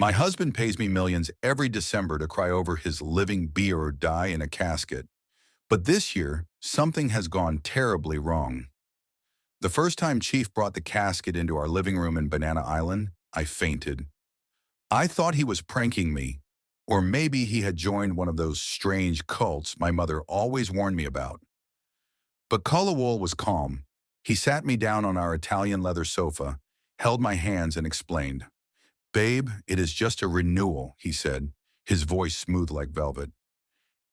My husband pays me millions every December to cry over his living be or die in a casket. But this year, something has gone terribly wrong. The first time Chief brought the casket into our living room in Banana Island, I fainted. I thought he was pranking me, or maybe he had joined one of those strange cults my mother always warned me about. But Kalawol was calm. He sat me down on our Italian leather sofa, held my hands and explained. Babe, it is just a renewal, he said, his voice smooth like velvet.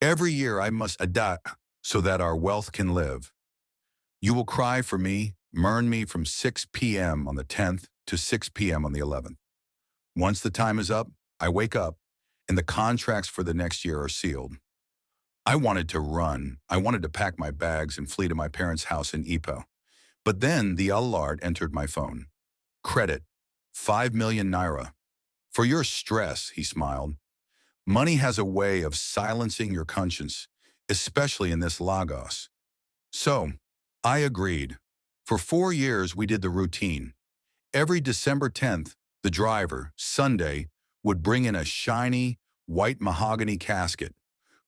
Every year I must adapt so that our wealth can live. You will cry for me, mourn me from 6 p.m. on the 10th to 6 p.m. on the 11th. Once the time is up, I wake up, and the contracts for the next year are sealed. I wanted to run. I wanted to pack my bags and flee to my parents' house in Ipoh. But then the alert entered my phone. Credit, 5 million naira. For your stress, he smiled. Money has a way of silencing your conscience, especially in this Lagos. So, I agreed. For 4 years, we did the routine. Every December 10th, the driver, Sunday, would bring in a shiny, white mahogany casket.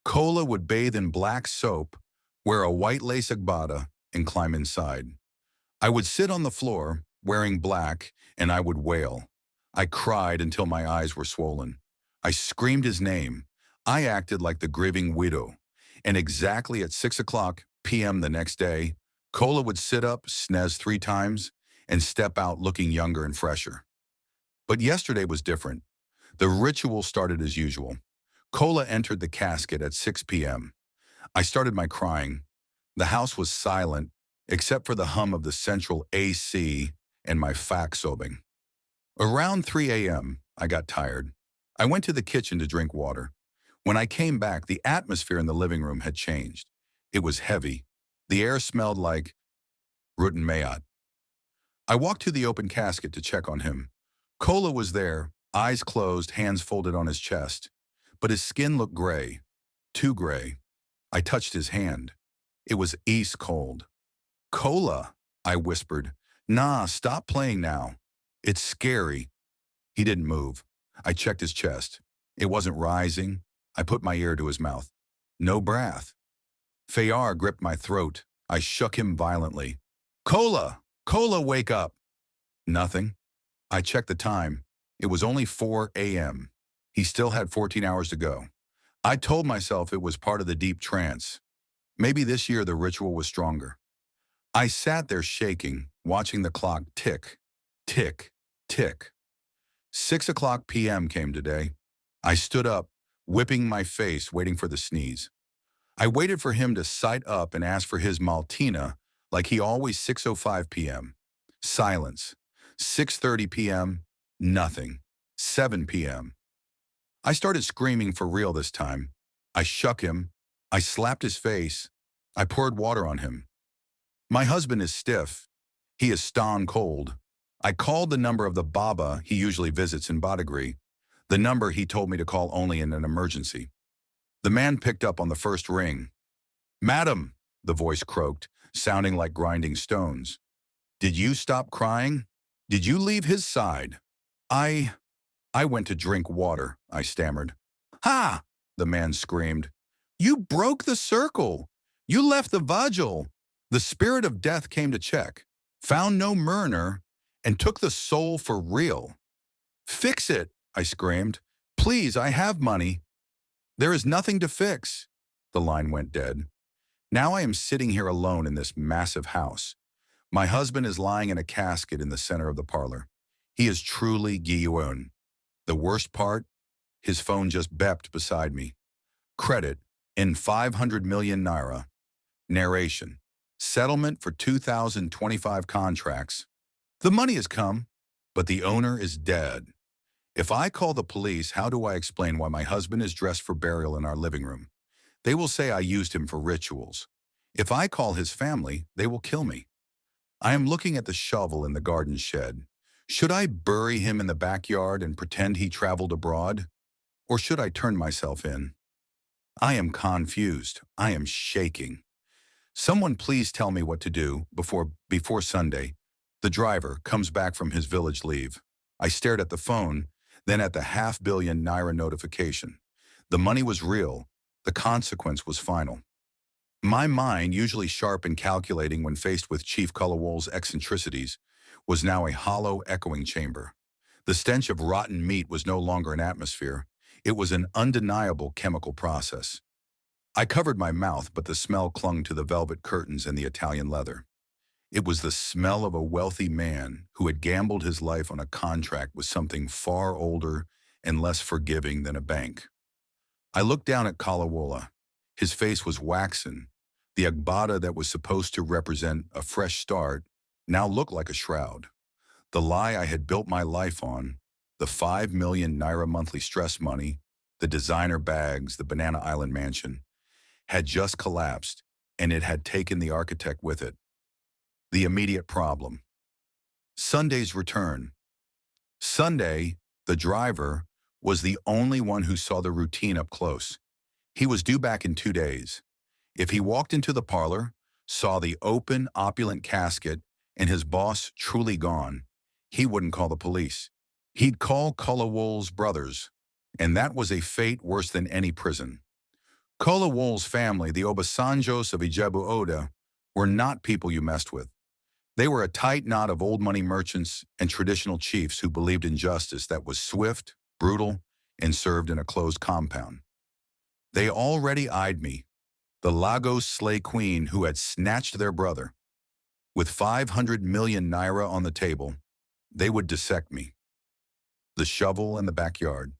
Kola would bathe in black soap, wear a white lace agbada, and climb inside. I would sit on the floor, wearing black, and I would wail. I cried until my eyes were swollen. I screamed his name. I acted like the grieving widow. And exactly at 6 o'clock p.m. the next day, Kola would sit up, snez 3 times, and step out looking younger and fresher. But yesterday was different. The ritual started as usual. Kola entered the casket at 6 p.m. I started my crying. The house was silent, except for the hum of the central AC and my fax sobbing. Around 3 a.m., I got tired. I went to the kitchen to drink water. When I came back, the atmosphere in the living room had changed. It was heavy. The air smelled like rotten mayat. I walked to the open casket to check on him. Kola was there, eyes closed, hands folded on his chest. But his skin looked gray, too gray. I touched his hand. It was ice cold. Kola, I whispered. Nah, stop playing now. It's scary. He didn't move. I checked his chest. It wasn't rising. I put my ear to his mouth. No breath. Fayar gripped my throat. I shook him violently. Kola! Kola, wake up! Nothing. I checked the time. It was only 4 a.m. He still had 14 hours to go. I told myself it was part of the deep trance. Maybe this year the ritual was stronger. I sat there shaking, watching the clock tick, tick, tick. 6 o'clock p.m. came today. I stood up, whipping my face, waiting for the sneeze. I waited for him to sight up and ask for his Maltina, like he always 6:05 p.m. Silence. 6:30 p.m. Nothing. 7 p.m. I started screaming for real this time. I shook him. I slapped his face. I poured water on him. My husband is stiff. He is stone cold. I called the number of the Baba he usually visits in Badagry, the number he told me to call only in an emergency. The man picked up on the first ring. Madam, the voice croaked, sounding like grinding stones. Did you stop crying? Did you leave his side? I went to drink water, I stammered. Ha! The man screamed. You broke the circle. You left the vigil. The spirit of death came to check, found no murner, and took the soul for real. Fix it, I screamed. Please, I have money. There is nothing to fix. The line went dead. Now I am sitting here alone in this massive house. My husband is lying in a casket in the center of the parlor. He is truly Guillaume. The worst part, his phone just beeped beside me. Credit in 500 million naira. Narration. Settlement for 2025 contracts. The money has come, but the owner is dead. If I call the police, how do I explain why my husband is dressed for burial in our living room? They will say I used him for rituals. If I call his family, they will kill me. I am looking at the shovel in the garden shed. Should I bury him in the backyard and pretend he traveled abroad? Or should I turn myself in? I am confused. I am shaking. Someone please tell me what to do before Sunday. The driver comes back from his village leave. I stared at the phone. Then at the half-billion naira notification. The money was real. The consequence was final. My mind, usually sharp and calculating when faced with Chief Kulawol's eccentricities, was now a hollow, echoing chamber. The stench of rotten meat was no longer an atmosphere. It was an undeniable chemical process. I covered my mouth, but the smell clung to the velvet curtains and the Italian leather. It was the smell of a wealthy man who had gambled his life on a contract with something far older and less forgiving than a bank. I looked down at Kalawola. His face was waxen. The agbada that was supposed to represent a fresh start now looked like a shroud. The lie I had built my life on, the 5 million naira monthly stress money, the designer bags, the Banana Island mansion, had just collapsed, and it had taken the architect with it. The immediate problem. Sunday's return. Sunday, the driver, was the only one who saw the routine up close. He was due back in 2 days. If he walked into the parlor, saw the open, opulent casket, and his boss truly gone, he wouldn't call the police. He'd call Kulawol's brothers, and that was a fate worse than any prison. Kulawol's family, the Obasanjos of Ijebu Oda, were not people you messed with. They were a tight knot of old money merchants and traditional chiefs who believed in justice that was swift, brutal, and served in a closed compound. They already eyed me, the Lagos slay queen who had snatched their brother. With 500 million naira on the table, they would dissect me. The shovel in the backyard,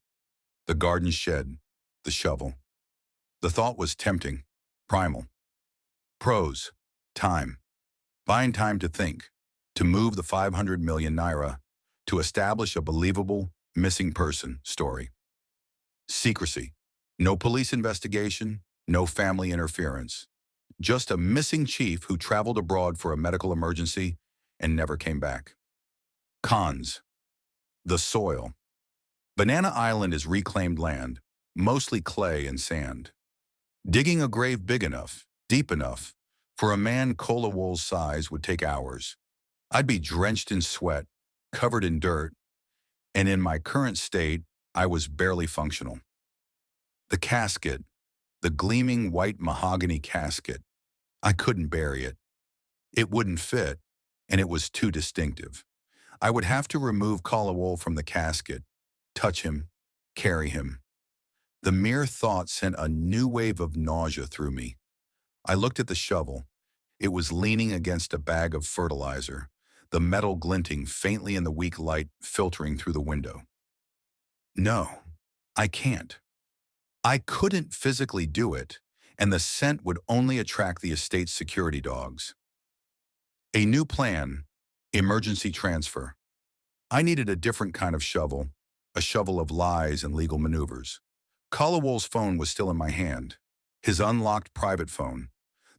the garden shed, the shovel. The thought was tempting, primal. Pros, time. Buying time to think, to move the 500 million naira, to establish a believable missing person story. Secrecy. No police investigation, no family interference. Just a missing chief who traveled abroad for a medical emergency and never came back. Cons. The soil. Banana Island is reclaimed land, mostly clay and sand. Digging a grave big enough, deep enough, for a man Kolawol's size would take hours. I'd be drenched in sweat, covered in dirt, and in my current state, I was barely functional. The casket, the gleaming white mahogany casket, I couldn't bury it. It wouldn't fit, and it was too distinctive. I would have to remove Kalawol from the casket, touch him, carry him. The mere thought sent a new wave of nausea through me. I looked at the shovel. It was leaning against a bag of fertilizer, the metal glinting faintly in the weak light filtering through the window. No, I can't. I couldn't physically do it, and the scent would only attract the estate's security dogs. A new plan, emergency transfer. I needed a different kind of shovel, a shovel of lies and legal maneuvers. Kalawol's phone was still in my hand, his unlocked private phone,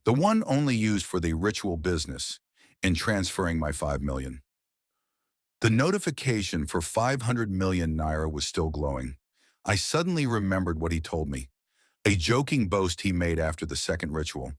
the one only used for the ritual business in transferring my 5 million. The notification for 500 million naira was still glowing. I suddenly remembered what he told me, a joking boast he made after the second ritual.